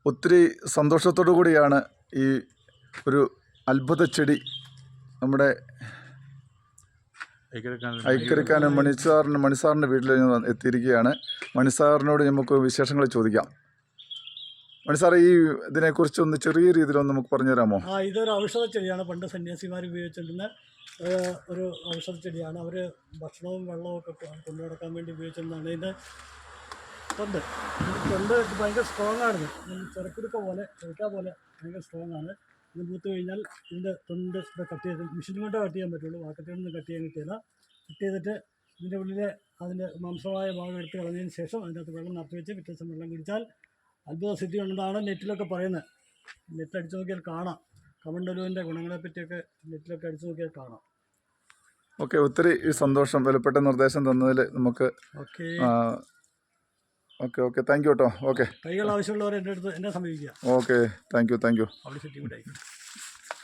ഒത്തിരി സന്തോഷത്തോടു കൂടിയാണ് ഈ ഒരു അത്ഭുത ചെടി നമ്മുടെ ഐക്കരക്കാരൻ മണിസാറിൻ്റെ വീട്ടിൽ എത്തിയിരിക്കുകയാണ്. മണിസാറിനോട് നമുക്ക് വിശേഷങ്ങൾ ചോദിക്കാം. മണിസാർ, ഈ ഇതിനെക്കുറിച്ചൊന്ന് ചെറിയ രീതിയിലൊന്ന് നമുക്ക് പറഞ്ഞു തരാമോ? ഇതൊരു ഔഷധ ചെടിയാണ്. പണ്ട് സന്യാസിമാർ ഉപയോഗിച്ചിരുന്ന ഒരു ഔഷധ ചെടിയാണ്. അവർ ഭക്ഷണവും വെള്ളവും ഒക്കെ കൊണ്ടു നടക്കാൻ വേണ്ടി ഉപയോഗിച്ചിരുന്നതാണ്. ഇതിൻ്റെ തൊണ്ട് ഭയങ്കര സ്ട്രോങ് ആണ്. ചെറുക്കുടുക്ക പോലെ ഭയങ്കര സ്ട്രോങ് ആണ്. ഇത് മൂത്ത് കഴിഞ്ഞാൽ ഇതിൻ്റെ തൊണ്ട് കട്ട് ചെയ്ത് മെഷീൻ കൊണ്ടേ കട്ട് ചെയ്യാൻ പറ്റുള്ളൂ. വാക്കത്തിൽ നിന്ന് കട്ട് ചെയ്യാൻ കിട്ടിയില്ല. കട്ട് ചെയ്തിട്ട് ഇതിൻ്റെ ഉള്ളിലെ അതിൻ്റെ മാംസമായ ഭാഗം എടുത്ത് കളഞ്ഞതിന് ശേഷം അതിനകത്ത് വെള്ളം നിറച്ച് വെച്ച് പിറ്റേ ദിവസം വെള്ളം കുടിച്ചാൽ അത്ഭുത സിദ്ധി ഉണ്ടെന്നാണ് നെറ്റിലൊക്കെ പറയുന്നത്. നെറ്റിൽ അടിച്ചു നോക്കിയാൽ കാണാം. കമണ്ടലുവിൻ്റെ ഗുണങ്ങളെപ്പറ്റിയൊക്കെ നെറ്റിലൊക്കെ അടിച്ചു നോക്കിയാൽ കാണാം. ഓക്കെ, ഒത്തിരി സന്തോഷം. വിലപ്പെട്ട നിർദ്ദേശം തന്നതിൽ നമുക്ക്. ഓക്കെ താങ്ക് യു കേട്ടോ. ഓക്കെ, കൈകൾ ആവശ്യമുള്ളവർ എൻ്റെ അടുത്ത് എന്നെ സമീപിക്കുക. Okay, thank you. അവിടെ സെറ്റിംഗ്